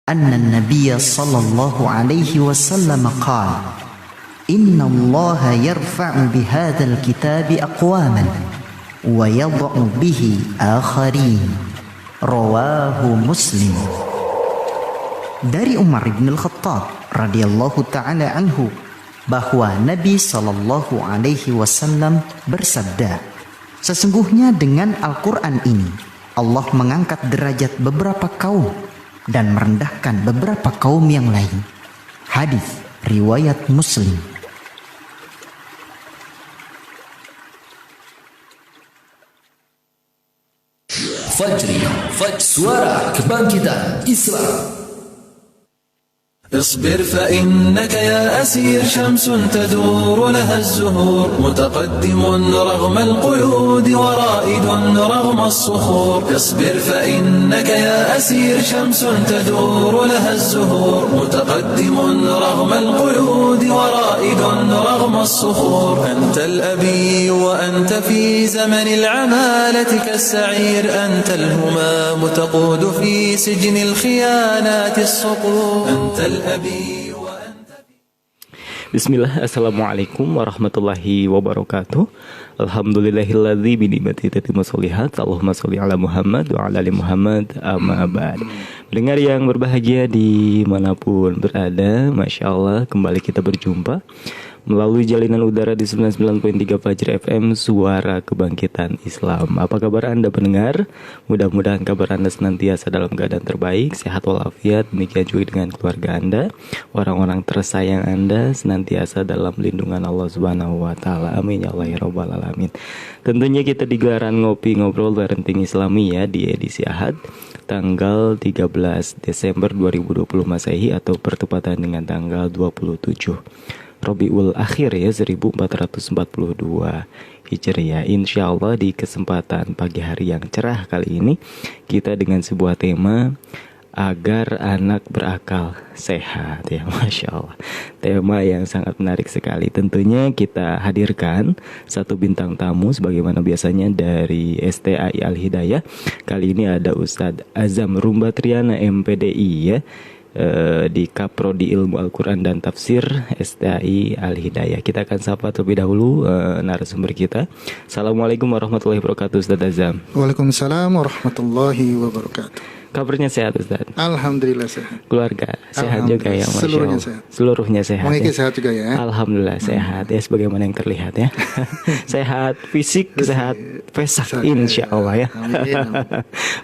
أن النبي صلى الله عليه وسلم قال إن الله يرفع بهذا الكتاب أقواما ويضع به آخرين. رواه Muslim. Dari Umar bin Al-Khattab radhiyallahu taala anhu bahwa Nabi sallallahu alaihi wasallam bersabda, sesungguhnya dengan Al-Quran ini Allah mengangkat derajat beberapa kaum dan merendahkan beberapa kaum yang lain. Hadis riwayat Muslim. Fajri, suara kebangkitan Islam. اصبر فإنك يا أسير شمس تدور لها الزهور متقدم رغم القيود ورائد رغم الصخور اصبر فإنك يا أسير شمس تدور لها الزهور متقدم رغم القيود ورائد رغم الصخور أنت الأبي وأنت في زمن العمالة كالسعير أنت الهمام تقود في سجن الخيانات الصقور أنت Bismillah, assalamualaikum warahmatullahi wabarakatuh. Alhamdulillahilladzi binicmatihi tatimmu sholihat. Allahumma sholli ala Muhammad wa ala ali Muhammad, amma ba'd. Pendengar yang berbahagia dimanapun berada, Masya Allah, kembali kita berjumpa melalui jalinan udara di 99.3 Fajri FM, Suara Kebangkitan Islam. Apa kabar Anda pendengar? Mudah-mudahan kabar Anda senantiasa dalam keadaan terbaik, sehat walafiat. Demikian juga dengan keluarga Anda, orang-orang tersayang Anda senantiasa dalam lindungan Allah Subhanahu wa taala. Amin ya Allah ya rabbal alamin. Tentunya kita di gelaran ngopi ngobrol parenting Islami ya, di edisi Ahad tanggal 13 Desember 2020 Masehi atau bertepatan dengan tanggal 27 Rabiul Akhir ya, 1442 Hijriah. Insya Allah di kesempatan pagi hari yang cerah kali ini kita dengan sebuah tema agar anak berakal sehat ya, Masya Allah. Tema yang sangat menarik sekali. Tentunya kita hadirkan satu bintang tamu sebagaimana biasanya dari STAI Al-Hidayah. Kali ini ada Ustadz Azam Rumbatriana MPDI ya, di Kaprodi Ilmu Al-Quran dan Tafsir STAI Al-Hidayah. Kita akan sapa terlebih dahulu narasumber kita. Assalamualaikum warahmatullahi wabarakatuh, Ustadz Azam. Waalaikumsalam warahmatullahi wabarakatuh. Kabarnya sehat, Ustadz? Alhamdulillah sehat. Keluarga sehat juga ya, Masya Seluruhnya Allah. sehat. Seluruhnya sehat. Mengiki ya? sehat juga ya. Alhamdulillah sehat ya, sebagaimana yang terlihat ya. Sehat fisik, sehat pesak, insya Allah ya. Amin.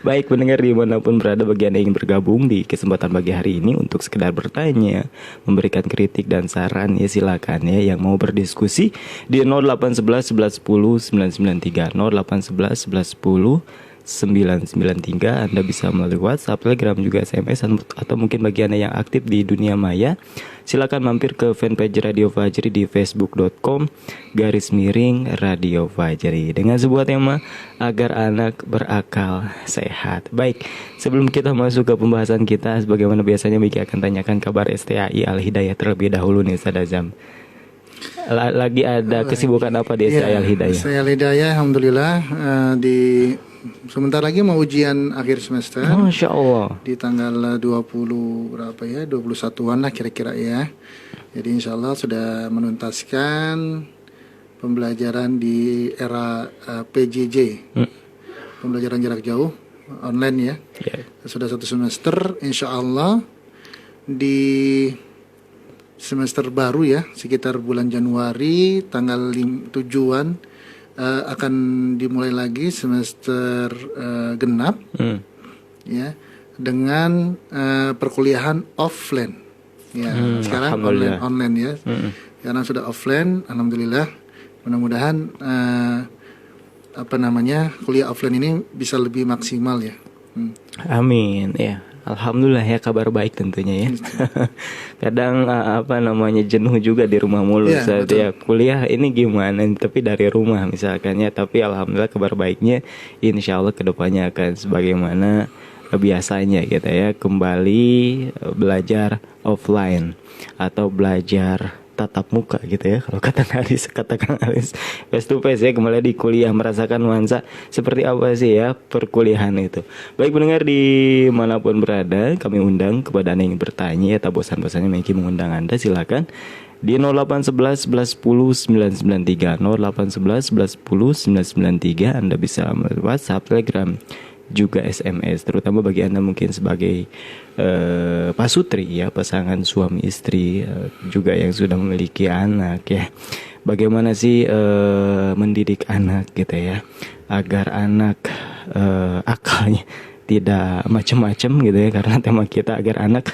Baik pendengar dimanapun berada, bagi Anda yang ingin bergabung di kesempatan pagi hari ini untuk sekedar bertanya, memberikan kritik dan saran ya, silakan ya. Yang mau berdiskusi di 0811 1110 993 0811 1110 993. Anda bisa melalui WhatsApp, Telegram, juga SMS, atau mungkin bagi Anda yang aktif di dunia maya, silakan mampir ke fanpage Radio Fajri di facebook.com/Radio Fajri dengan sebuah tema agar anak berakal sehat. Baik, sebelum kita masuk ke pembahasan kita, sebagaimana biasanya Miki akan tanyakan kabar STAI Al-Hidayah terlebih dahulu nih, Ustadz Azam. Lagi ada kesibukan apa di STAI Al-Hidayah? STAI Al-Hidayah alhamdulillah di sebentar lagi mau ujian akhir semester. Masya Allah. Di tanggal 20 berapa ya? 21-an lah kira-kira ya. Jadi insya Allah sudah menuntaskan pembelajaran di era PJJ. Pembelajaran jarak jauh online ya. Sudah satu semester, insya Allah di semester baru ya, sekitar bulan Januari tanggal 7-an akan dimulai lagi semester genap ya, dengan perkuliahan offline ya. Sekarang online ya. Karena sudah offline, alhamdulillah. Mudah-mudahan kuliah offline ini bisa lebih maksimal ya. Amin ya. Alhamdulillah ya, kabar baik tentunya ya. Kadang jenuh juga di rumah mulu saat ya, kuliah ini gimana tapi dari rumah misalkan ya. Tapi alhamdulillah kabar baiknya insya Allah kedepannya akan sebagaimana biasanya gitu ya, kembali belajar offline atau belajar tatap muka gitu ya, kalau kata Kang Aris, face to face ya, kembali di kuliah, merasakan nuansa seperti apa sih ya perkuliahan itu. Baik pendengar dimanapun berada, kami undang kepada Anda yang bertanya ya, tak bosan-bosannya Meki mengundang Anda, silakan di 0811 11 10 993, 0811 11 10 993. Anda bisa WhatsApp, Telegram, juga SMS, terutama bagi Anda mungkin sebagai pasutri ya, pasangan suami istri, juga yang sudah memiliki anak ya. Bagaimana sih mendidik anak gitu ya, agar anak akalnya tidak macam-macam gitu ya, karena tema kita agar anak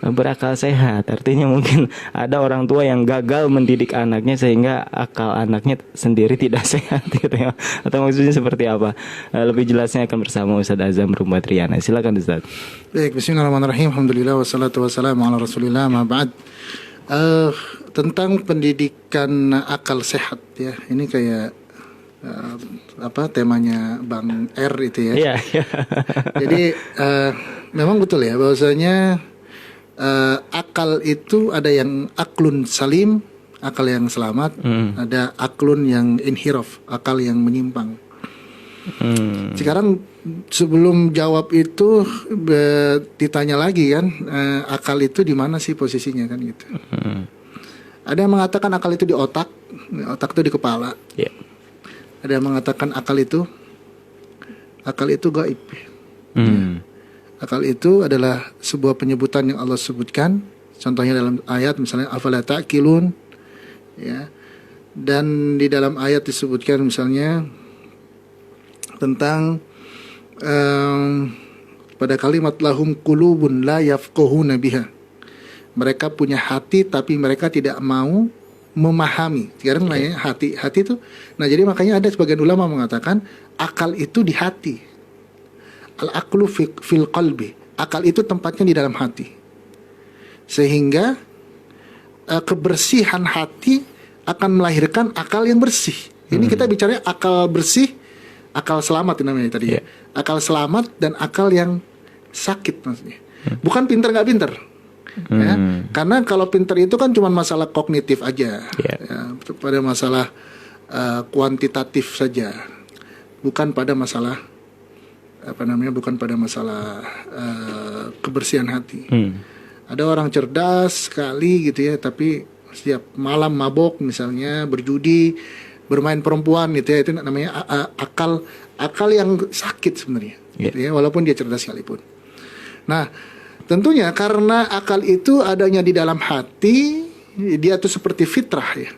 berakal sehat. Artinya mungkin ada orang tua yang gagal mendidik anaknya sehingga akal anaknya sendiri tidak sehat gitu ya. Atau maksudnya seperti apa? Lebih jelasnya akan bersama Ustadz Azam Rumbatriana. Silakan Ustadz. Baik, bismillahirrahmanirrahim. Alhamdulillah wassalatu wassalamu ala Rasulillah ma ba'd. Tentang pendidikan akal sehat ya. Ini kayak temanya Bang R itu ya. Iya. Jadi memang betul ya bahwasanya akal itu ada yang aklun salim, akal yang selamat, ada aklun yang inhiraf, akal yang menyimpang. Sekarang sebelum jawab itu ditanya lagi kan, akal itu di mana sih posisinya kan gitu. Ada yang mengatakan akal itu di otak itu di kepala. Yeah. Ada yang mengatakan akal itu gaib. Akal itu adalah sebuah penyebutan yang Allah sebutkan. Contohnya dalam ayat misalnya afala ta'qilun ya. Dan di dalam ayat disebutkan misalnya tentang pada kalimat lahum qulubun la yafqahuna biha. Mereka punya hati tapi mereka tidak mau memahami. Sekarang nanya hati itu. Nah, jadi makanya ada sebagian ulama mengatakan akal itu di hati. Al-aqlu fil qalbi. Akal itu tempatnya di dalam hati. Sehingga kebersihan hati akan melahirkan akal yang bersih. Ini kita bicara akal bersih, akal selamat namanya tadi. Yeah. Akal selamat dan akal yang sakit maksudnya. Bukan pintar nggak pintar. Ya, karena kalau pintar itu kan cuma masalah kognitif aja. Yeah. Ya, pada masalah kuantitatif saja. Bukan pada masalah bukan pada masalah kebersihan hati. Ada orang cerdas sekali gitu ya, tapi setiap malam mabok misalnya, berjudi, bermain perempuan gitu ya, itu namanya akal yang sakit sebenarnya. Gitu ya, walaupun dia cerdas sekalipun. Nah, tentunya karena akal itu adanya di dalam hati, dia itu seperti fitrah ya.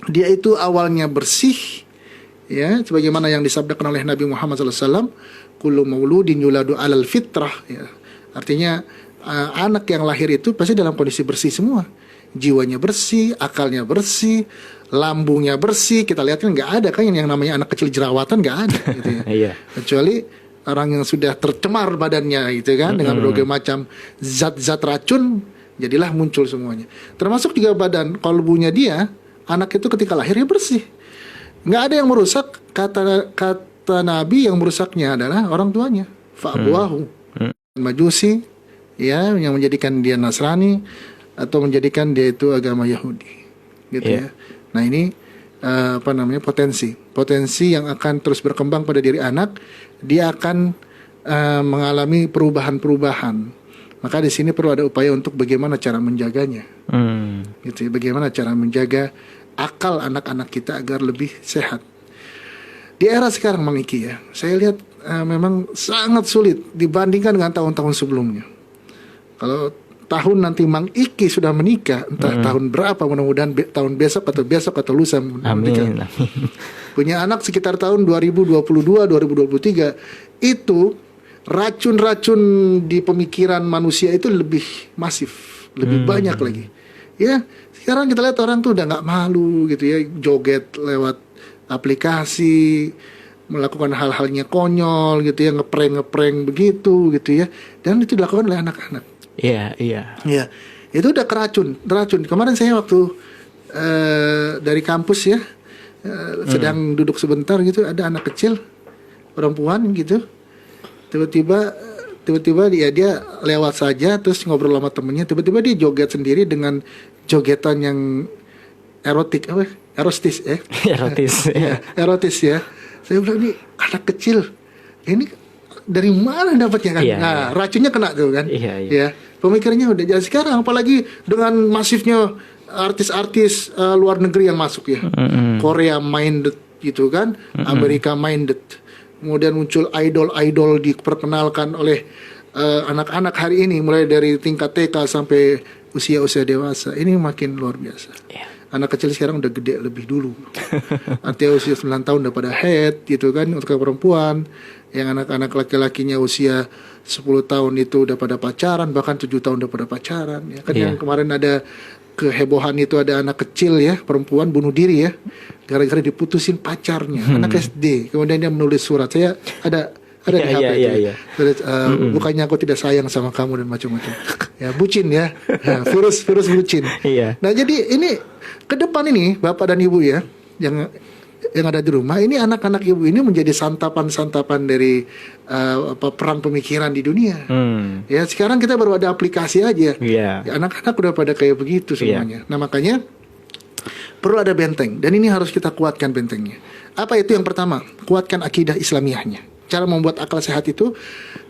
Dia itu awalnya bersih. Ya, sebagaimana yang disabdakan oleh Nabi Muhammad SAW, kullu mauludin yuladu alal fitrah. Ya. Artinya anak yang lahir itu pasti dalam kondisi bersih semua. Jiwanya bersih, akalnya bersih, lambungnya bersih. Kita lihat kan nggak ada kan yang namanya anak kecil jerawatan, nggak ada. Gitu ya. Iya. Kecuali orang yang sudah tercemar badannya gitu kan, dengan berbagai macam zat-zat racun, jadilah muncul semuanya. Termasuk juga badan kalbunya dia, anak itu ketika lahir ya bersih. Nggak ada yang merusak, kata Nabi, yang merusaknya adalah orang tuanya. Fa'buahu Majusi ya, yang menjadikan dia Nasrani atau menjadikan dia itu agama Yahudi gitu ya. Nah ini potensi yang akan terus berkembang pada diri anak. Dia akan mengalami perubahan-perubahan. Maka di sini perlu ada upaya untuk bagaimana cara menjaganya. Gitu ya, bagaimana cara menjaga akal anak-anak kita agar lebih sehat. Di era sekarang Mang Iki ya, saya lihat memang sangat sulit dibandingkan dengan tahun-tahun sebelumnya. Kalau tahun nanti Mang Iki sudah menikah, entah tahun berapa, mudah-mudahan tahun besok atau lusa menikah. Amin. Punya anak sekitar tahun 2022, 2023, itu racun-racun di pemikiran manusia itu lebih masif, lebih banyak lagi. Ya, sekarang kita lihat orang tuh udah nggak malu gitu ya, joget lewat aplikasi, melakukan hal-halnya konyol gitu ya, ngeprank begitu gitu ya, dan itu dilakukan oleh anak-anak. Iya. Ya, itu udah racun. Kemarin saya waktu dari kampus ya, sedang duduk sebentar gitu, ada anak kecil perempuan gitu, tiba-tiba tiba-tiba dia lewat saja terus ngobrol sama temennya, tiba-tiba dia joget sendiri dengan jogetan yang erotik apa? Erotis Erotis. ya, erotis ya. Saya bilang ini anak kecil, ini dari mana dapatnya kan? Iya, Nah, iya. racunnya kena tuh kan? Iya. Ya, pemikirannya udah jadi sekarang, apalagi dengan masifnya artis-artis luar negeri yang masuk ya, Korea minded gitu kan, Amerika minded. Kemudian muncul idol-idol diperkenalkan oleh anak-anak hari ini, mulai dari tingkat TK sampai usia-usia dewasa. Ini makin luar biasa. Iya. Anak kecil sekarang udah gede lebih dulu. Artinya usia 9 tahun udah pada head gitu kan untuk perempuan. Yang anak-anak laki-lakinya usia 10 tahun itu udah pada pacaran, bahkan 7 tahun udah pada pacaran ya. Kan yang kemarin ada kehebohan itu, ada anak kecil ya, perempuan bunuh diri ya, gara-gara diputusin pacarnya, anak SD. Kemudian dia menulis surat, saya ada di HP itu. Iya. Tulis, bukannya aku tidak sayang sama kamu dan macam-macam. Ya, bucin ya. Ya, virus bucin. Iya. Nah, jadi ini ke depan ini Bapak dan Ibu ya, yang ada di rumah ini, anak-anak Ibu ini menjadi santapan-santapan dari perang pemikiran di dunia. Ya, sekarang kita baru ada aplikasi aja. Iya. Ya, anak-anak udah pada kayak begitu semuanya. Nah, makanya perlu ada benteng, dan ini harus kita kuatkan bentengnya. Apa itu? Yang pertama, kuatkan akidah Islamiyahnya. Cara membuat akal sehat itu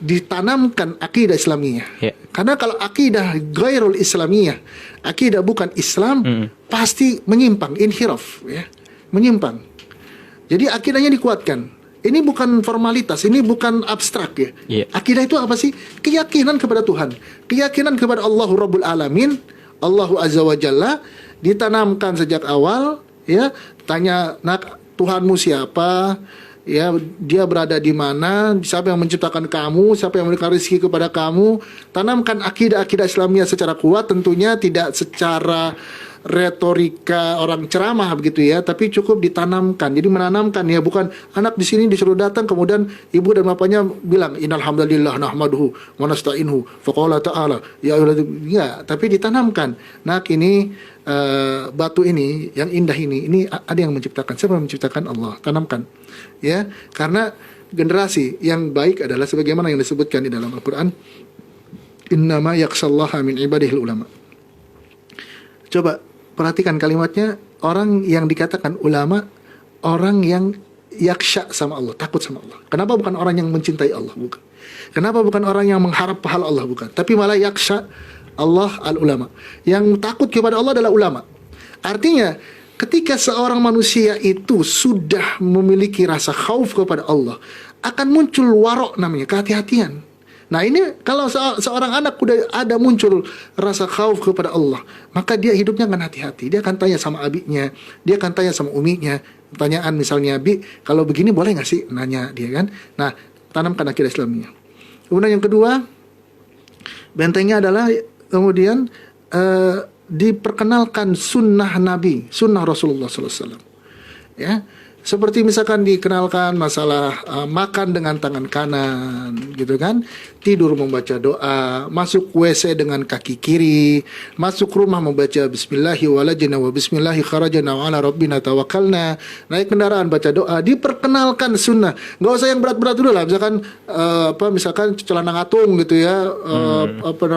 ditanamkan akidah Islamiyah. Yeah. Karena kalau akidah ghairul Islamiyah, akidah bukan Islam, pasti menyimpang, inhiraf ya, menyimpang. Jadi akidahnya dikuatkan. Ini bukan formalitas, ini bukan abstrak ya. Yeah. Akidah itu apa sih? Keyakinan kepada Tuhan, keyakinan kepada Allahu Rabbul Alamin, Allahu Azza wa Jalla, ditanamkan sejak awal ya. Tanya, nak, Tuhanmu siapa? Ya, dia berada di mana, siapa yang menciptakan kamu, siapa yang memberikan rezeki kepada kamu. Tanamkan akidah-akidah Islamiyah secara kuat, tentunya tidak secara retorika orang ceramah begitu ya, tapi cukup ditanamkan. Jadi menanamkan ya, bukan anak di sini disuruh datang kemudian ibu dan bapaknya bilang innal hamdalillah nahmaduhu wa nasta'inuhu faqala ta'ala ya, tapi ditanamkan. Nah, ini batu ini yang indah ini ada yang menciptakan. Siapa yang menciptakan? Allah. Tanamkan ya, karena generasi yang baik adalah sebagaimana yang disebutkan di dalam Al-Quran, innama yakhshallaha min ibadihil ulama. Coba perhatikan kalimatnya, orang yang dikatakan ulama, orang yang yaksha sama Allah, takut sama Allah. Kenapa bukan orang yang mencintai Allah? Bukan. Kenapa bukan orang yang mengharap pahala Allah? Bukan. Tapi malah yaksha Allah al-ulama. Yang takut kepada Allah adalah ulama. Artinya, ketika seorang manusia itu sudah memiliki rasa khauf kepada Allah, akan muncul warok namanya, kehati-hatian. Nah, ini kalau seorang anak udah ada muncul rasa khauf kepada Allah, maka dia hidupnya akan hati-hati. Dia akan tanya sama abinya, dia akan tanya sama uminya. Pertanyaan misalnya, Bi, kalau begini boleh nggak sih? Nanya dia kan. Nah, tanamkan akidah Islamnya. Kemudian yang kedua, bentengnya adalah kemudian diperkenalkan sunnah Nabi, sunnah Rasulullah SAW. Ya, seperti misalkan dikenalkan masalah makan dengan tangan kanan, gitu kan, tidur membaca doa, masuk WC dengan kaki kiri, masuk rumah membaca Bismillahi walajna wa Bismillahi kharajna wa ala rabbina tawakkalna, naik kendaraan baca doa, diperkenalkan sunnah. Nggak usah yang berat-berat dulu lah, misalkan celana ngatung gitu ya,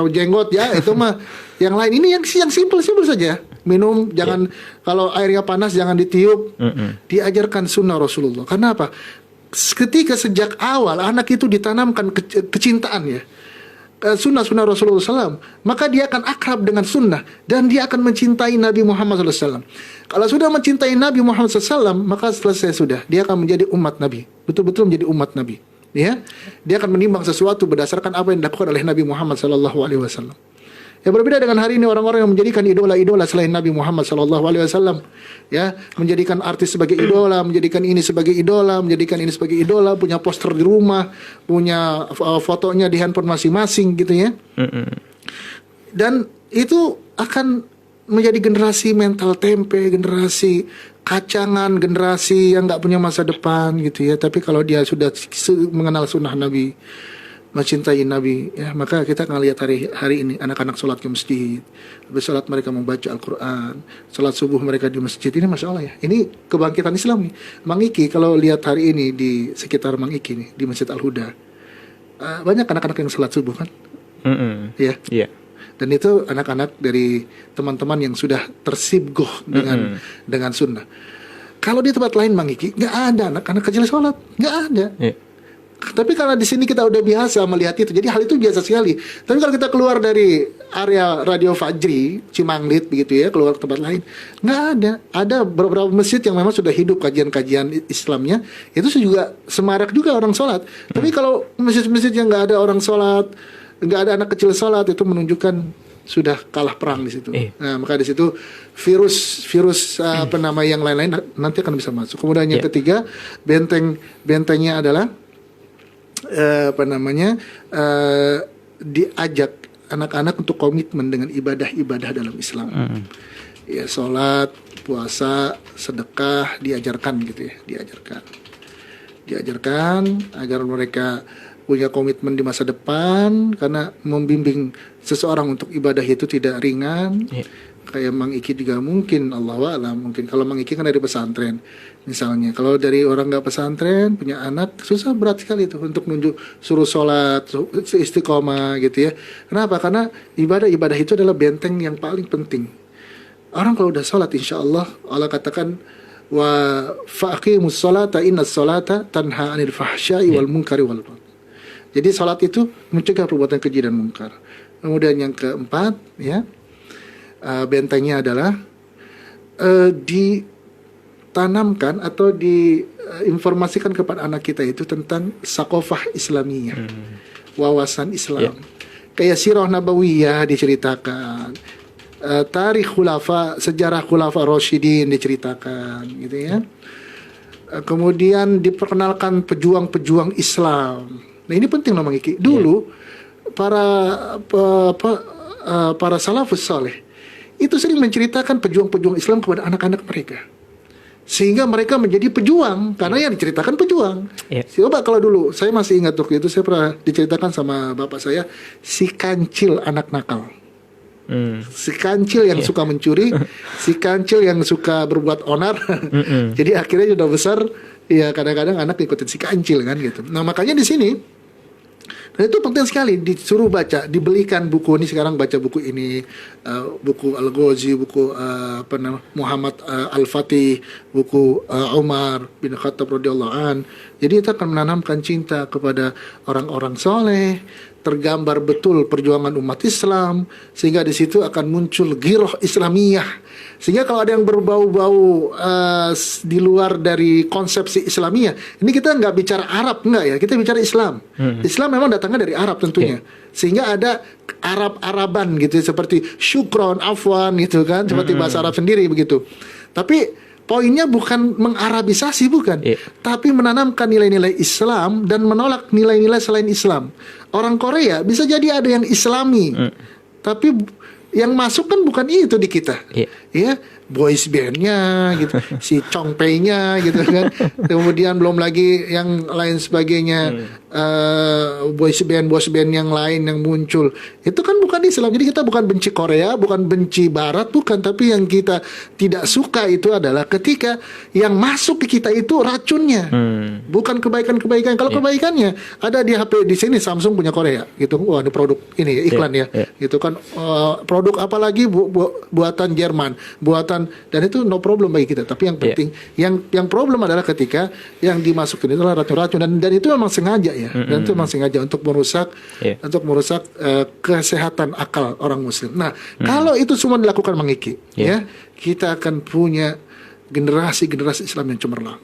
jenggot ya, itu mah. Yang lain ini yang simpel-simpel saja. Minum jangan, kalau airnya panas jangan ditiup. Diajarkan sunnah Rasulullah. Karena apa? Ketika sejak awal anak itu ditanamkan kecintaan ya, sunnah Rasulullah SAW, maka dia akan akrab dengan sunnah dan dia akan mencintai Nabi Muhammad SAW. Kalau sudah mencintai Nabi Muhammad SAW, maka selesai sudah. Dia akan menjadi umat Nabi, betul-betul menjadi umat Nabi. Ya, dia akan menimbang sesuatu berdasarkan apa yang dilakukan oleh Nabi Muhammad SAW. Ya, berbeda dengan hari ini orang-orang yang menjadikan idola-idola selain Nabi Muhammad SAW. Ya, menjadikan artis sebagai idola, menjadikan ini sebagai idola, menjadikan ini sebagai idola, punya poster di rumah, punya fotonya di handphone masing-masing gitu ya. Dan itu akan menjadi generasi mental tempe, generasi kacangan, generasi yang nggak punya masa depan gitu ya. Tapi kalau dia sudah mengenal sunnah Nabi, mencintai Nabi ya, maka kita akan lihat hari ini anak-anak sholat ke masjid, habis sholat mereka membaca Al-Quran, sholat subuh mereka di masjid. Ini Masya Allah ya, ini kebangkitan Islam nih. Mang Iki kalau lihat hari ini di sekitar Mang Iki nih, di Masjid Al-Huda, banyak anak-anak yang sholat subuh kan, ya. Iya. Dan itu anak-anak dari teman-teman yang sudah tersibgoh dengan sunnah. Kalau di tempat lain Mang Iki nggak ada anak-anak kecil sholat, nggak ada. Iya. Tapi karena di sini kita udah biasa melihat itu, jadi hal itu biasa sekali. Tapi kalau kita keluar dari area Radio Fajri, Cimanglit begitu ya, keluar ke tempat lain, nggak ada. Ada beberapa masjid yang memang sudah hidup kajian-kajian Islamnya, itu juga semarak juga orang sholat. Tapi kalau masjid-masjid yang nggak ada orang sholat, nggak ada anak kecil sholat, itu menunjukkan sudah kalah perang di situ. Nah, maka di situ virus apa nama yang lain-lain nanti akan bisa masuk. Kemudian yang ketiga, bentengnya adalah diajak anak-anak untuk komitmen dengan ibadah-ibadah dalam Islam. Ya, sholat, puasa, sedekah diajarkan gitu ya, diajarkan agar mereka punya komitmen di masa depan, karena membimbing seseorang untuk ibadah itu tidak ringan. Kayak Mang Iki juga mungkin, Allahu a'lam, mungkin kalau Mang Iki kan dari pesantren misalnya, kalau dari orang nggak pesantren punya anak susah, berat sekali itu untuk suruh sholat istiqomah gitu ya. Kenapa? Karena ibadah itu adalah benteng yang paling penting. Orang kalau udah sholat, insya Allah katakan wa faqimus sholata innas sholata tanha anil fahsya'i wal munkari wal baghi. Jadi sholat itu mencegah perbuatan keji dan munkar. Kemudian yang keempat ya, bentengnya adalah ditanamkan atau diinformasikan kepada anak kita itu tentang sakofah Islamiyah, wawasan Islam. Kayak sirah nabawiyah diceritakan, tarikh khulafa, sejarah khulafa Rasyidin diceritakan gitu ya. Kemudian diperkenalkan pejuang-pejuang Islam. Nah, ini penting loh Mang Iki. Dulu para salafus saleh itu sering menceritakan pejuang-pejuang Islam kepada anak-anak mereka, sehingga mereka menjadi pejuang karena yang diceritakan pejuang. Coba kalau dulu saya masih ingat waktu itu saya pernah diceritakan sama bapak saya si kancil anak nakal, si kancil yang suka mencuri, si kancil yang suka berbuat onar. Jadi akhirnya sudah besar ya kadang-kadang anak ikutin si kancil kan gitu. Nah makanya di sini, dan itu penting sekali disuruh baca, dibelikan buku ini. Sekarang baca buku ini, buku Al-Ghazi, buku Muhammad Al-Fatih, buku Umar bin Khattab radhiyallahu an. Jadi itu akan menanamkan cinta kepada orang-orang soleh, tergambar betul perjuangan umat Islam, sehingga di situ akan muncul ghirah Islamiyah. Sehingga kalau ada yang berbau-bau di luar dari konsepsi Islamiyah, ini kita nggak bicara Arab, nggak ya, kita bicara Islam. Islam memang datangnya dari Arab tentunya. Sehingga ada Arab-Araban gitu, seperti syukron, afwan gitu kan, seperti bahasa Arab sendiri begitu. Tapi poinnya bukan mengarabisasi, bukan, tapi menanamkan nilai-nilai Islam dan menolak nilai-nilai selain Islam. Orang Korea bisa jadi ada yang Islami, tapi yang masuk kan bukan itu di kita, ya boys bandnya gitu, si Chongpei-nya gitu kan, kemudian belum lagi yang lain sebagainya, boys band yang lain yang muncul, itu kan bukan Islam. Jadi kita bukan benci Korea, bukan benci Barat, bukan, tapi yang kita tidak suka itu adalah ketika yang masuk ke kita itu racunnya, bukan kebaikan-kebaikan. Kalau kebaikannya ada di HP di sini, Samsung punya Korea gitu, wah ini produk ini iklan gitu kan, produk apalagi buatan Jerman, buatan, dan itu no problem bagi kita. Tapi yang penting, yang problem adalah ketika yang dimasukin itu adalah racun-racun, dan itu memang sengaja ya, dan itu memang sengaja untuk merusak kesehatan akal orang Muslim. Nah, kalau itu semua dilakukan Mang Iki, ya, kita akan punya generasi Islam yang cemerlang.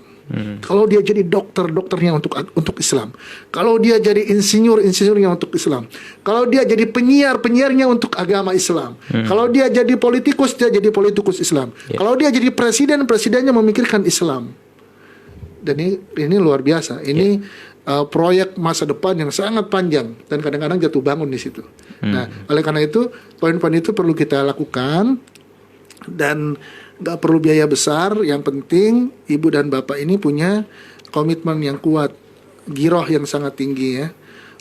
Kalau dia jadi dokternya untuk Islam, kalau dia jadi insinyurnya untuk Islam, kalau dia jadi penyiarnya untuk agama Islam, kalau dia jadi politikus Islam, kalau dia jadi presidennya memikirkan Islam. Dan ini luar biasa. Ini proyek masa depan yang sangat panjang dan kadang-kadang jatuh bangun di situ. Nah, oleh karena itu poin-poin itu perlu kita lakukan dan nggak perlu biaya besar. Yang penting ibu dan bapak ini punya komitmen yang kuat, giroh yang sangat tinggi ya,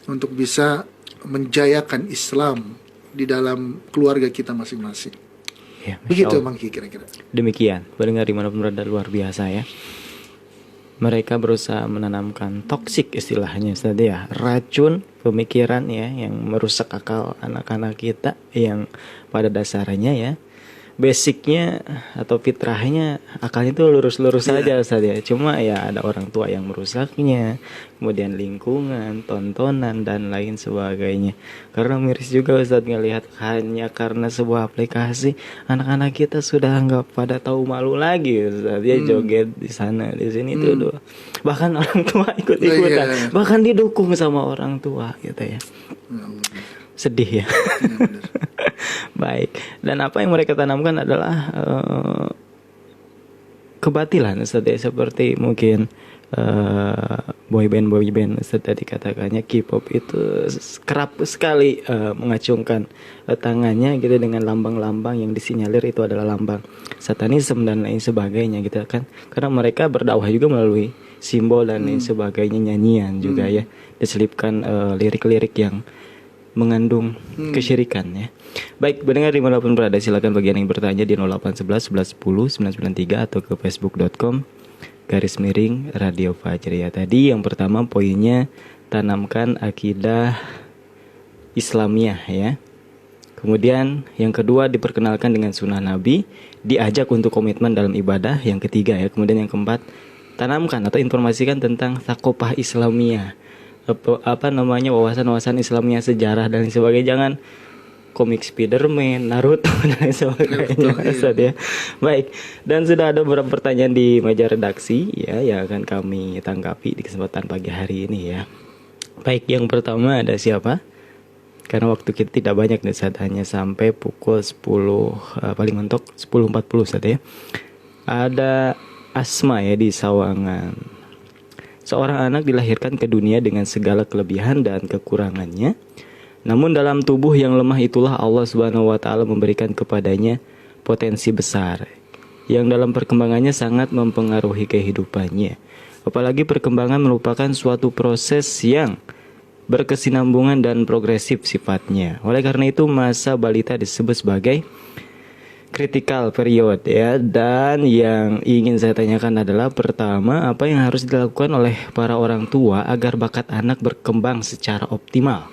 untuk bisa menjayakan Islam di dalam keluarga kita masing-masing. Ya, begitu Mang Ki kira-kira. Demikian, pendengar dimanapun berada, luar biasa ya. mereka berusaha menanamkan toksik istilahnya Ustaz ya, racun pemikiran ya yang merusak akal anak-anak kita yang pada dasarnya ya basicnya atau fitrahnya akalnya itu lurus-lurus saja Ustaz ya. Cuma ya ada orang tua yang merusaknya, kemudian lingkungan, tontonan dan lain sebagainya. Karena miris juga Ustaz ngelihat hanya karena sebuah aplikasi anak-anak kita sudah nggak pada tahu malu lagi Ustaz ya, joget di sana di sini tuh. Bahkan orang tua ikut-ikutan, bahkan didukung sama orang tua gitu ya. Sedih ya. Baik. Dan apa yang mereka tanamkan adalah kebatilan Ustaz ya, seperti mungkin boyband Ustaz tadi katakannya K-pop itu kerap sekali mengacungkan tangannya gitu dengan lambang-lambang yang disinyalir itu adalah lambang satanisme dan lain sebagainya gitu kan. Karena mereka berdakwah juga melalui simbol dan lain sebagainya, nyanyian juga ya, diselipkan lirik-lirik yang mengandung kesyirikan ya. Baik, pendengar 58 berada, silakan bagi yang bertanya di 0811 11 10 993 atau ke facebook.com/Radio Fajriyah. Tadi yang pertama poinnya tanamkan akidah Islamiyah ya. Kemudian yang kedua diperkenalkan dengan sunnah Nabi, diajak untuk komitmen dalam ibadah. Yang ketiga ya, kemudian yang keempat tanamkan atau informasikan tentang thaqofah Islamiyah. Wawasan-wawasan Islamnya, sejarah dan sebagainya. Jangan komik Spiderman, Naruto dan sebagainya Ustaz ya. Baik, dan sudah ada beberapa pertanyaan di meja redaksi ya yang akan kami tanggapi di kesempatan pagi hari ini ya. Baik, yang pertama ada siapa? Karena waktu kita tidak banyak nih Ustaz, hanya sampai pukul 10 paling mentok 10.40 Ustaz ya. Ada Asma ya di Sawangan. Seorang anak dilahirkan ke dunia dengan segala kelebihan dan kekurangannya. Namun dalam tubuh yang lemah itulah Allah Subhanahu wa taala memberikan kepadanya potensi besar yang dalam perkembangannya sangat mempengaruhi kehidupannya. Apalagi perkembangan merupakan suatu proses yang berkesinambungan dan progresif sifatnya. Oleh karena itu masa balita disebut sebagai critical period ya. Dan yang ingin saya tanyakan adalah pertama, apa yang harus dilakukan oleh para orang tua agar bakat anak berkembang secara optimal?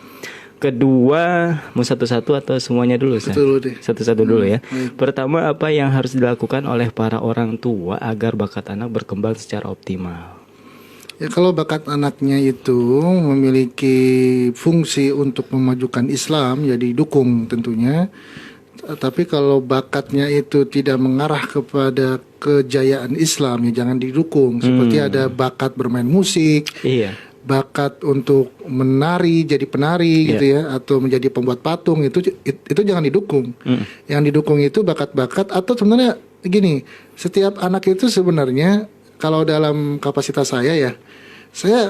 Kedua, mau satu-satu atau semuanya dulu Ustaz? Satu-satu dulu ya. Pertama, apa yang harus dilakukan oleh para orang tua agar bakat anak berkembang secara optimal? Ya, kalau bakat anaknya itu memiliki fungsi untuk memajukan Islam, ya didukung tentunya. Tapi kalau bakatnya itu tidak mengarah kepada kejayaan Islam, ya jangan didukung. Seperti ada bakat bermain musik, bakat untuk menari, jadi penari gitu ya, atau menjadi pembuat patung, itu jangan didukung. Yang didukung itu bakat-bakat, atau sebenarnya gini, setiap anak itu sebenarnya kalau dalam kapasitas saya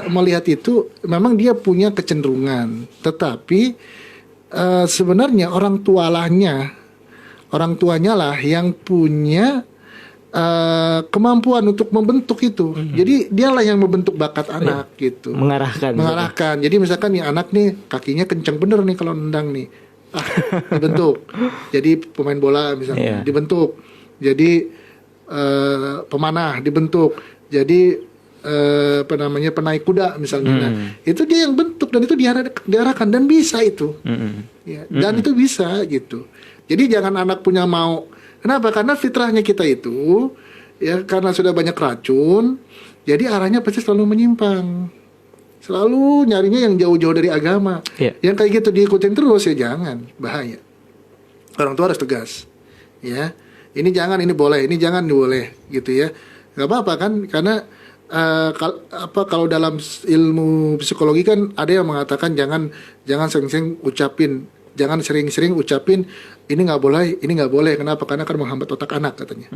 melihat itu memang dia punya kecenderungan, tetapi sebenarnya orang tuanya lah yang punya kemampuan untuk membentuk itu. Jadi dialah yang membentuk bakat anak gitu. Mengarahkan. Jadi misalkan nih anak nih kakinya kencang bener nih kalau nendang nih. Dibentuk. Jadi pemain bola misalnya dibentuk. Jadi pemanah dibentuk. Jadi penaik kuda misalnya. Nah, itu dia yang bentuk dan itu diarahkan dan bisa itu. Ya, dan itu bisa gitu. Jadi jangan anak punya mau. Kenapa? Karena fitrahnya kita itu ya karena sudah banyak racun, jadi arahnya pasti selalu menyimpang. Selalu nyarinya yang jauh-jauh dari agama. Yang kayak gitu diikutin terus ya jangan, bahaya. Orang tua harus tegas. Ya. Ini jangan, ini boleh, ini jangan, ini boleh gitu ya. Enggak apa-apa kan karena kalau dalam ilmu psikologi kan ada yang mengatakan jangan sering-sering ucapin ini nggak boleh. Kenapa? Karena akan menghambat otak anak katanya.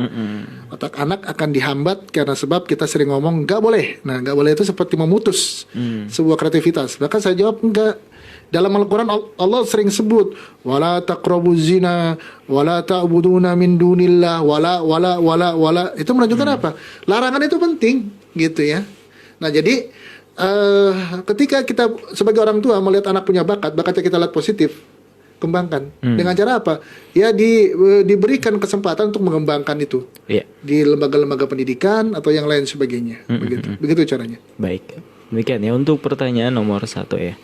Otak anak akan dihambat karena sebab kita sering ngomong nggak boleh. Nah nggak boleh itu seperti memutus sebuah kreativitas. Bahkan saya jawab enggak. Dalam Al-Quran Allah sering sebut wala taqrabuz zina wala ta'buduna min dunillah wala. Itu menunjukkan apa? Larangan itu penting gitu ya. Nah jadi ketika kita sebagai orang tua melihat anak punya bakatnya kita lihat positif. kembangkan. Dengan cara apa? Ya diberikan kesempatan untuk mengembangkan itu. Iya. Di lembaga-lembaga pendidikan atau yang lain sebagainya. Begitu caranya. Baik. Demikian ya untuk pertanyaan nomor 1 ya.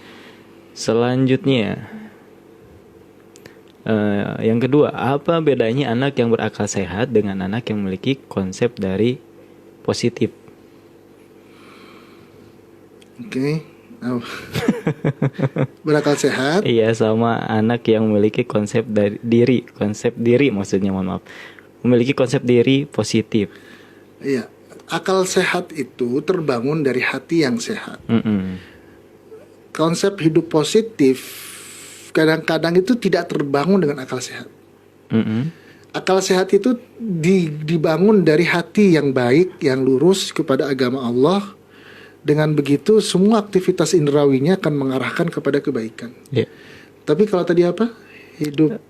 Selanjutnya yang kedua, apa bedanya anak yang berakal sehat dengan anak yang memiliki konsep dari positif? Oke. Berakal sehat. Iya, sama anak yang memiliki konsep dari konsep diri maksudnya, mohon maaf. Memiliki konsep diri positif. Iya. Akal sehat itu terbangun dari hati yang sehat. Konsep hidup positif kadang-kadang itu tidak terbangun dengan akal sehat. Akal sehat itu dibangun dari hati yang baik, yang lurus kepada agama Allah. Dengan begitu semua aktivitas indrawinya akan mengarahkan kepada kebaikan. Yeah. Tapi kalau tadi apa? Hidup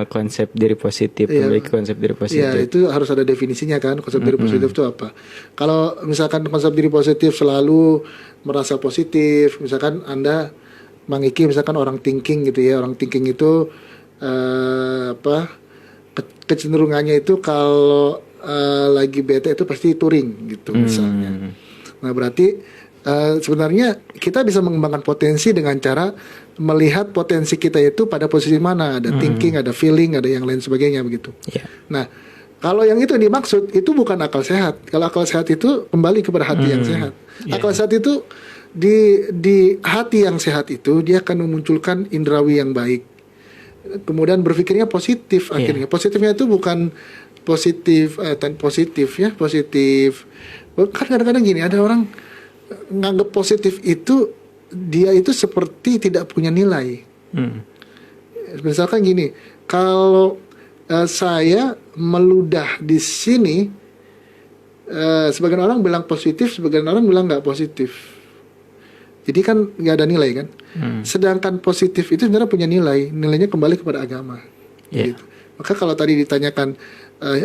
konsep diri positif, memiliki konsep diri positif. Ya, itu harus ada definisinya kan. Konsep diri positif itu apa? Kalau misalkan konsep diri positif selalu merasa positif, misalkan Anda Mang Iki misalkan orang thinking gitu ya. Orang thinking itu kecenderungannya itu kalau lagi bete itu pasti touring gitu misalnya. Nah berarti sebenarnya kita bisa mengembangkan potensi dengan cara melihat potensi kita itu pada posisi mana. Ada thinking, ada feeling, ada yang lain sebagainya begitu. Yeah. Nah kalau yang itu dimaksud itu bukan akal sehat. Kalau akal sehat itu kembali kepada hati yang sehat. Akal sehat itu di hati yang sehat itu dia akan memunculkan indrawi yang baik. Kemudian berpikirnya positif akhirnya. Positifnya itu bukan positif ya, positif. Kan kadang-kadang gini, ada orang nganggap positif itu dia itu seperti tidak punya nilai. Misalkan gini, kalau saya meludah di sini, sebagian orang bilang positif, sebagian orang bilang nggak positif. Jadi kan nggak ada nilai kan. Sedangkan positif itu sebenarnya punya nilai, nilainya kembali kepada agama. Gitu. Maka kalau tadi ditanyakan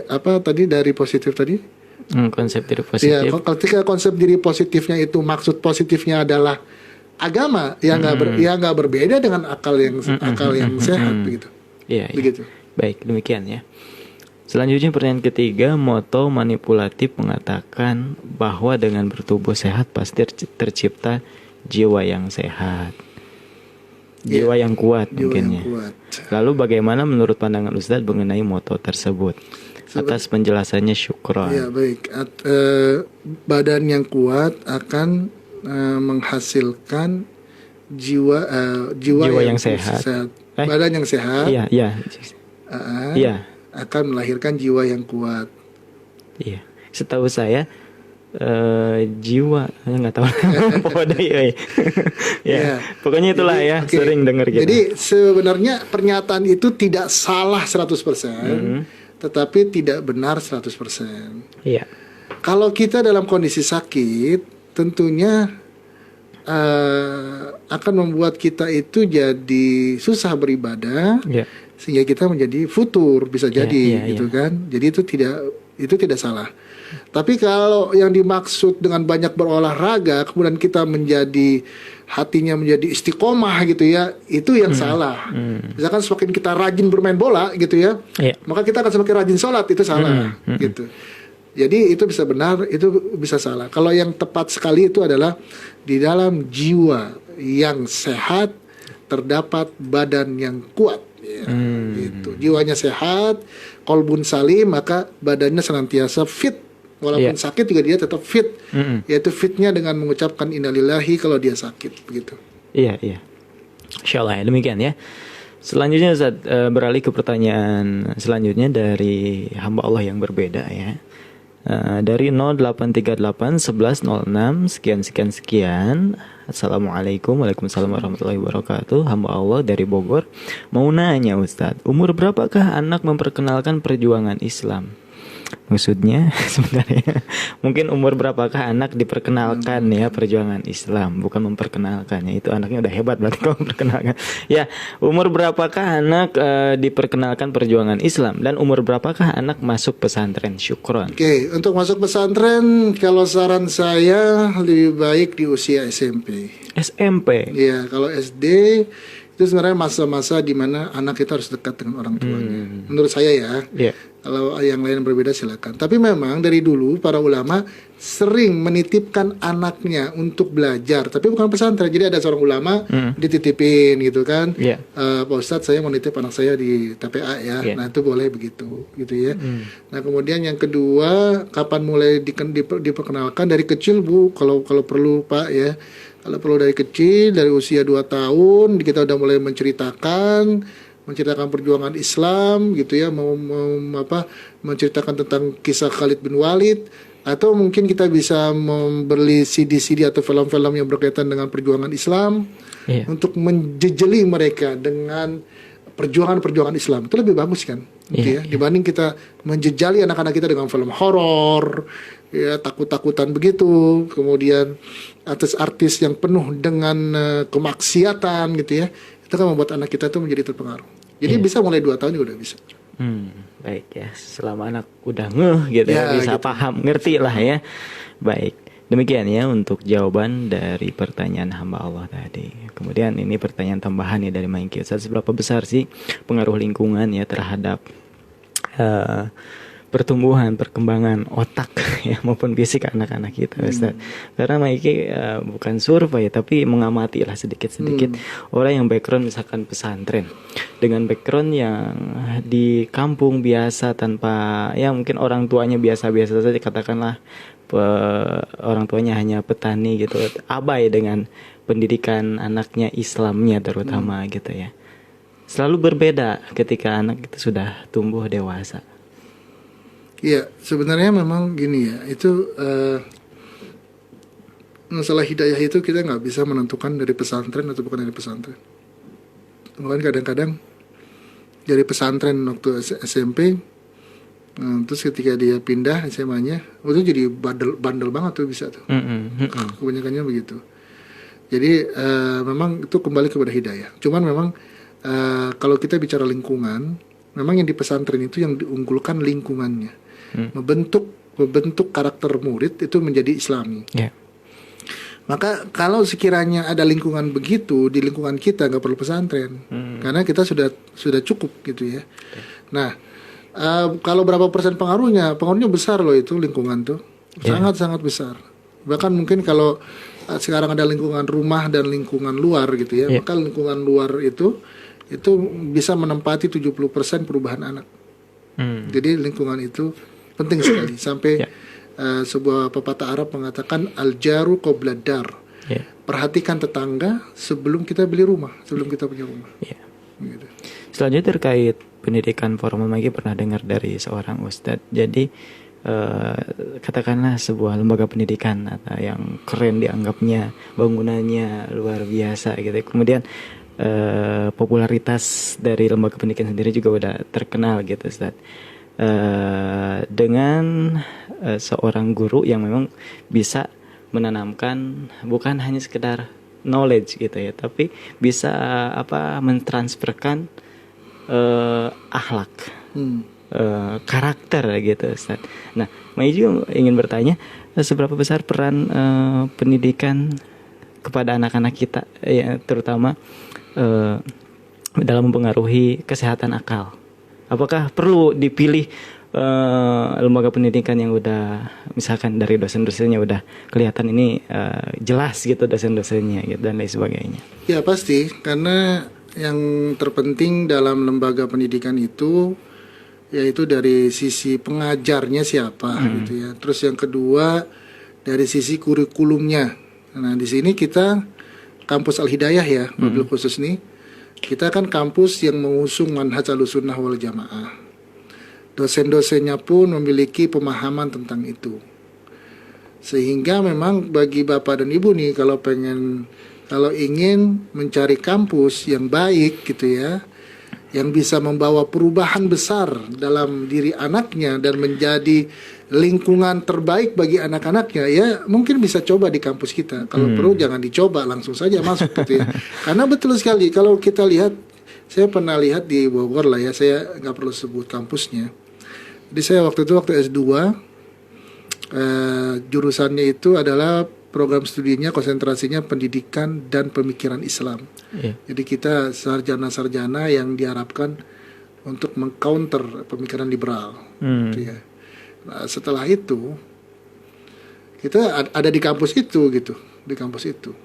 apa tadi dari positif tadi? Konsep diri positif. Ya, ketika konsep diri positifnya itu maksud positifnya adalah agama yang nggak berbeda dengan akal yang sehat begitu. Iya. Begitu. Baik, demikian ya. Selanjutnya pertanyaan ketiga, moto manipulatif mengatakan bahwa dengan bertubuh sehat pasti tercipta jiwa yang sehat. Jiwa yang kuat mungkin ya. Lalu bagaimana menurut pandangan Ustadz mengenai moto tersebut? Atas penjelasannya syukron. Ya baik. Badan yang kuat akan menghasilkan jiwa yang sehat. Badan yang sehat. Iya. Akan melahirkan jiwa yang kuat. Iya. Setahu saya jiwa nggak tahu pokoknya pokoknya itulah ya. Sering dengar gitu. Jadi sebenarnya pernyataan itu tidak salah 100%. Tetapi tidak benar 100%. Iya. Kalau kita dalam kondisi sakit, tentunya akan membuat kita itu jadi susah beribadah, sehingga kita menjadi futur bisa jadi, gitu kan? Jadi itu tidak salah. Tapi kalau yang dimaksud dengan banyak berolahraga, kemudian kita hatinya menjadi istiqomah gitu ya, itu yang salah. Misalkan semakin kita rajin bermain bola gitu ya, maka kita akan semakin rajin sholat, itu salah gitu. Jadi itu bisa benar, itu bisa salah. Kalau yang tepat sekali itu adalah di dalam jiwa yang sehat terdapat badan yang kuat. Gitu. Jiwanya sehat, qalbun salim, maka badannya senantiasa fit. Walaupun sakit juga dia tetap fit. Yaitu fitnya dengan mengucapkan innalillahi kalau dia sakit begitu. Iya. Insyaallah demikian ya. Selanjutnya Ustaz, beralih ke pertanyaan selanjutnya dari hamba Allah yang berbeda ya. Dari 0838 1106 sekian. Assalamualaikum. Waalaikumsalam warahmatullahi wabarakatuh. Hamba Allah dari Bogor. Mau nanya Ustaz, umur berapakah anak memperkenalkan perjuangan Islam? Maksudnya sebenarnya mungkin umur berapakah anak diperkenalkan ya perjuangan Islam, bukan memperkenalkannya. Itu anaknya udah hebat berarti kalau memperkenalkan. Ya, umur berapakah anak diperkenalkan perjuangan Islam dan umur berapakah anak masuk pesantren? Syukron. Oke, untuk masuk pesantren kalau saran saya lebih baik di usia SMP. SMP. Iya, kalau SD Itu sebenarnya masa-masa di mana anak kita harus dekat dengan orang tuanya. Menurut saya ya. Iya. Kalau yang lain berbeda silakan. Tapi memang dari dulu para ulama sering menitipkan anaknya untuk belajar, tapi bukan pesantren. Jadi ada seorang ulama dititipin gitu kan. Iya. Pak Ustadz, saya mau nitip anak saya di TPA ya. Iya. Nah itu boleh begitu, gitu ya. Nah kemudian yang kedua, kapan mulai diperkenalkan dari kecil Bu, kalau perlu Pak ya. Kalau perlu dari kecil, dari usia 2 tahun kita udah mulai menceritakan perjuangan Islam gitu ya, menceritakan tentang kisah Khalid bin Walid, atau mungkin kita bisa membeli CD-CD atau film-film yang berkaitan dengan perjuangan Islam untuk menjejeli mereka dengan perjuangan Islam. Itu lebih bagus kan, gitu ya, dibanding kita menjejali anak-anak kita dengan film horor, ya takut-takutan begitu, kemudian artis-artis yang penuh dengan kemaksiatan gitu ya. Itu kan membuat anak kita tuh menjadi terpengaruh. Jadi bisa mulai 2 tahun juga udah bisa. Baik ya, selama anak udah ngeh gitu ya, bisa gitu. Paham, ngerti lah ya. Baik, demikian ya untuk jawaban dari pertanyaan hamba Allah tadi. Kemudian ini pertanyaan tambahan ya dari Maiki Ustaz, seberapa besar sih pengaruh lingkungan ya terhadap pertumbuhan, perkembangan otak ya maupun fisik anak-anak kita Ustaz. Karena Maiki bukan survei tapi mengamati lah sedikit-sedikit orang yang background misalkan pesantren dengan background yang di kampung biasa tanpa ya mungkin orang tuanya biasa-biasa saja, katakanlah orang tuanya hanya petani gitu, abai dengan pendidikan anaknya Islamnya terutama gitu ya. Selalu berbeda ketika anak itu sudah tumbuh dewasa. Iya, sebenarnya memang gini ya, itu masalah hidayah itu kita nggak bisa menentukan dari pesantren atau bukan dari pesantren. Bahkan kadang-kadang dari pesantren waktu SMP, terus ketika dia pindah SMA-nya, itu jadi bandel banget tuh bisa tuh. Kebanyakannya begitu. Jadi memang itu kembali kepada hidayah. Cuman memang kalau kita bicara lingkungan, memang yang di pesantren itu yang diunggulkan lingkungannya. Membentuk karakter murid itu menjadi Islami. Maka kalau sekiranya ada lingkungan begitu di lingkungan kita, nggak perlu pesantren, karena kita sudah cukup gitu ya. Nah, kalau berapa persen pengaruhnya besar loh itu lingkungan tuh, sangat besar. Bahkan mungkin kalau sekarang ada lingkungan rumah dan lingkungan luar gitu ya, maka lingkungan luar itu bisa menempati 70% perubahan anak. Jadi lingkungan itu penting sekali. Sampai sebuah pepatah Arab mengatakan al-jaru qabla dar. Perhatikan tetangga sebelum kita beli rumah, sebelum kita punya rumah. Gitu. Selanjutnya terkait pendidikan formal, lagi pernah dengar dari seorang ustadz. Jadi katakanlah sebuah lembaga pendidikan atau yang keren dianggapnya, bangunannya luar biasa gitu. Kemudian popularitas dari lembaga pendidikan sendiri juga udah terkenal gitu Ustaz. Dengan seorang guru yang memang bisa menanamkan bukan hanya sekedar knowledge gitu ya, tapi bisa mentransferkan akhlak, karakter gitu Ustaz. Nah, Mai juga ingin bertanya, seberapa besar peran pendidikan kepada anak-anak kita ya, terutama dalam mempengaruhi kesehatan akal. Apakah perlu dipilih lembaga pendidikan yang udah misalkan dari dosen-dosennya udah kelihatan ini jelas gitu dosen-dosennya gitu dan lain sebagainya? Ya pasti, karena yang terpenting dalam lembaga pendidikan itu yaitu dari sisi pengajarnya siapa gitu ya. Terus yang kedua dari sisi kurikulumnya. Nah di sini kita kampus Al-Hidayah ya, mobil khusus nih. Kita kan kampus yang mengusung manhaj Ahlussunnah wal Jamaah. Dosen-dosennya pun memiliki pemahaman tentang itu. Sehingga memang bagi Bapak dan Ibu nih kalau ingin mencari kampus yang baik gitu ya, yang bisa membawa perubahan besar dalam diri anaknya dan menjadi lingkungan terbaik bagi anak-anaknya, ya mungkin bisa coba di kampus kita. Kalau perlu jangan dicoba, langsung saja masuk gitu ya. Karena betul sekali kalau kita lihat, saya pernah lihat di Bogor lah ya, saya nggak perlu sebut kampusnya. Jadi saya waktu S2 jurusannya itu adalah program studinya konsentrasinya pendidikan dan pemikiran Islam. Iya. Jadi kita sarjana-sarjana yang diharapkan untuk mengcounter pemikiran liberal. Gitu ya. Nah, setelah itu kita ada di kampus itu gitu, di kampus itu.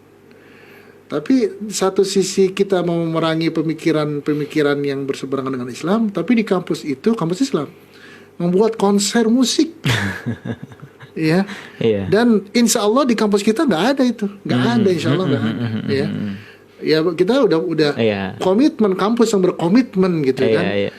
Tapi satu sisi kita mau memerangi pemikiran yang berseberangan dengan Islam, tapi di kampus itu, kampus Islam, membuat konser musik. Ya. Iya. Dan insya Allah di kampus kita nggak ada itu, nggak ada, insya Allah nggak ada. Ya. Ya kita udah Iya. komitmen, kampus yang berkomitmen gitu kan. Iya.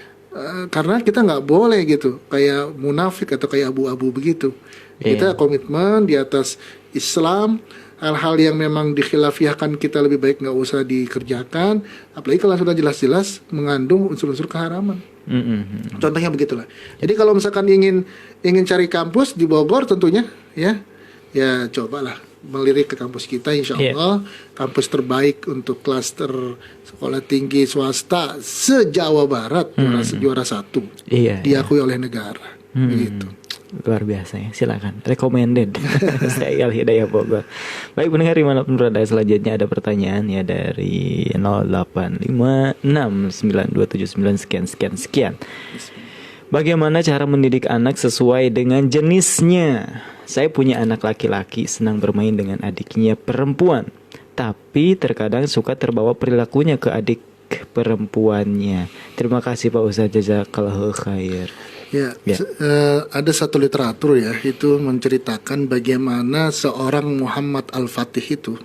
Karena kita nggak boleh gitu kayak munafik atau kayak abu-abu begitu. Kita komitmen di atas Islam. Hal-hal yang memang dikhilafiahkan kita lebih baik nggak usah dikerjakan, apalagi kalau sudah jelas-jelas mengandung unsur-unsur keharaman. Contohnya begitulah. Jadi kalau misalkan ingin cari kampus di Bogor tentunya ya cobalah melirik ke kampus kita, insya Allah kampus terbaik untuk klaster sekolah tinggi swasta se-Jawa Barat, juara 1, diakui oleh negara. Begitu. Luar biasa ya, silakan recommended. Saya Al-Hidayah Bogor. Baik pendengar dimanapun berada, selanjutnya ada pertanyaan ya dari 08569279 sekian. Bagaimana cara mendidik anak sesuai dengan jenisnya? Saya punya anak laki-laki, senang bermain dengan adiknya perempuan, tapi terkadang suka terbawa perilakunya ke adik perempuannya. Terima kasih Pak Ustadz, jazakallahu khair. Ya. Ada satu literatur ya, itu menceritakan bagaimana seorang Muhammad Al-Fatih itu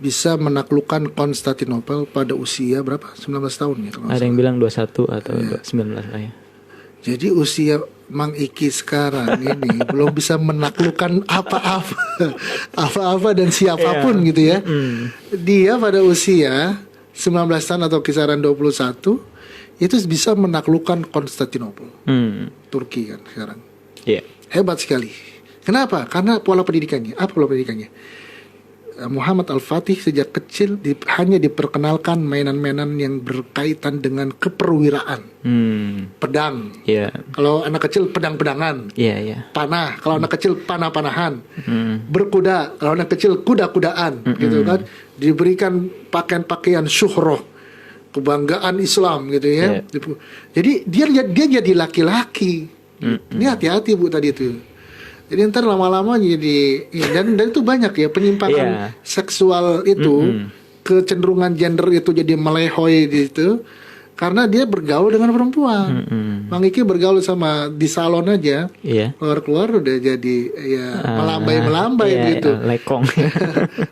bisa menaklukkan Konstantinopel pada usia berapa? 19 tahun ya. Ada yang bilang 21 atau 19 lah ya. Jadi usia Mang Iki sekarang ini belum bisa menaklukkan apa-apa dan siapapun gitu ya. Dia pada usia 19 tahun atau kisaran 21 itu bisa menaklukkan Konstantinopel, Turki kan sekarang. Hebat sekali. Kenapa? Karena pola pendidikannya. Apa pola pendidikannya? Muhammad Al-Fatih sejak kecil hanya diperkenalkan mainan-mainan yang berkaitan dengan keperwiraan. Pedang. Kalau anak kecil pedang-pedangan. Panah. Kalau anak kecil panah-panahan. Berkuda. Kalau anak kecil kuda-kudaan. Gitu kan. Diberikan pakaian-pakaian syuhroh, kebanggaan Islam gitu ya. Jadi dia jadi laki-laki. Ini hati-hati Bu tadi itu. Jadi ntar lama-lama jadi dan itu banyak ya penyimpangan seksual itu, kecenderungan gender itu jadi melehoi gitu. Karena dia bergaul dengan perempuan. Mang Iki bergaul sama di salon aja, keluar-keluar udah jadi melambai gitu. Lekong.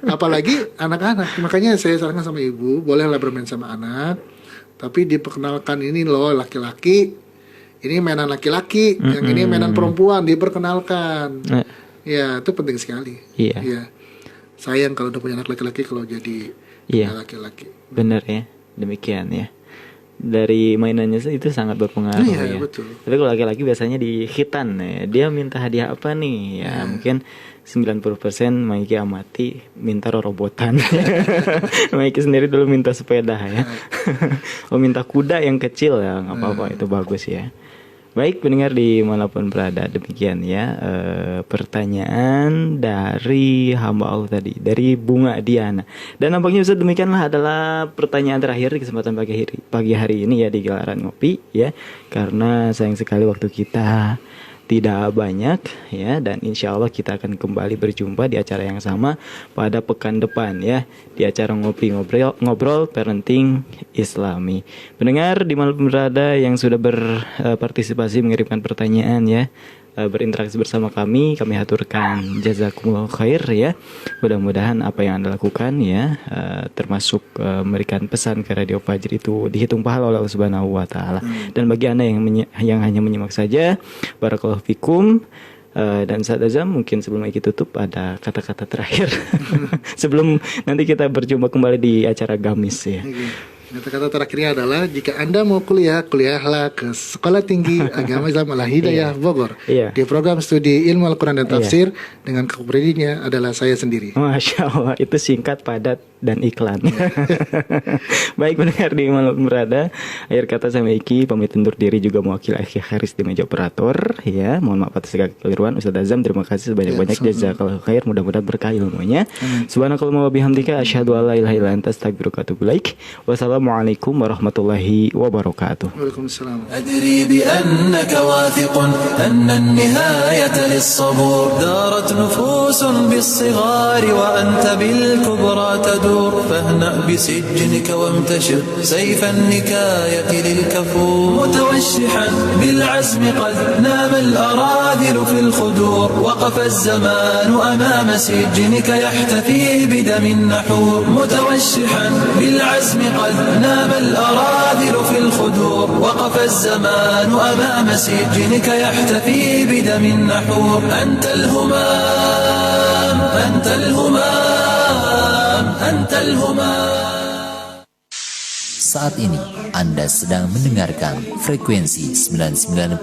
Apalagi anak-anak. Makanya saya sarankan sama ibu, bolehlah bermain sama anak, tapi diperkenalkan ini loh laki-laki, ini mainan laki-laki, yang ini mainan perempuan, diperkenalkan. Ya itu penting sekali. Ya. Sayang kalau udah punya anak laki-laki kalau jadi laki-laki. Bener ya, demikian ya. Dari mainannya itu sangat berpengaruh ya. Betul. Tapi kalau laki-laki biasanya di hitan ya. Dia minta hadiah apa nih? Ya mungkin 90% Maiki amati minta robotan. Maiki sendiri dulu minta sepeda ya. Oh minta kuda yang kecil ya, nggak apa-apa, itu bagus ya. Baik pendengar dimanapun berada, demikian ya pertanyaan dari hamba Allah tadi, dari Bunga Diana. Dan nampaknya Ustaz demikianlah adalah pertanyaan terakhir di kesempatan pagi hari ini ya di Gelaran Ngopi ya. Karena sayang sekali waktu kita tidak banyak ya, dan insya Allah kita akan kembali berjumpa di acara yang sama pada pekan depan ya, di acara ngobrol parenting Islami. Pendengar di mana berada yang sudah berpartisipasi mengirimkan pertanyaan ya, berinteraksi bersama kami haturkan jazakumullah khair ya. Mudah-mudahan apa yang Anda lakukan ya, termasuk memberikan pesan ke Radio Fajri itu dihitung pahala oleh Allah Subhanahu wa taala. Dan bagi Anda yang hanya menyimak saja, barakallahu fikum. Dan Ustaz Azam, mungkin sebelum kita tutup ada kata-kata terakhir sebelum nanti kita berjumpa kembali di acara Gamis ya. Kata-kata terakhirnya adalah jika Anda mau kuliah, kuliahlah ke Sekolah Tinggi Agama Islam Al-Hidayah Bogor. Iya. Di program studi Ilmu Al-Quran dan Tafsir dengan kepribadiannya adalah saya sendiri. Masya Allah, itu singkat, padat, dan iklan. Baik pendengar di mana berada, akhir kata saya Iki pamit undur diri juga mewakili Akhi Haris di meja operator. Ya, mohon maaf atas segala kekeliruan. Ustaz Azam terima kasih sebanyak-banyak, jazakallahu khair, mudah-mudahan berkah ilmunya. Subhanakallahumma wa bihamdika asyhadu an la ilaha illa anta astaghfiruka wa atubu ilaik. Wassalamualaikum warahmatullahi wabarakatuh. Waalaikumsalam. أدري بأنك واثق أن النهاية للصبور دارت نفوس بالصغار وأنت بالكبرى تدور فاهنأ بسجنك وامتشر سيف النكاية للكفور متوشحا بالعزم قد نام الأراذل في الخدور وقف الزمان أمام سجنك يحتفي بدم النحور متوشحا بالعزم قد نام الأراذل في الخدور وقف الزمان أمام سجنك يحتفي بدم النحور أنت الهمام أنت الهمام أنت الهمام. Saat ini Anda sedang mendengarkan frekuensi 99.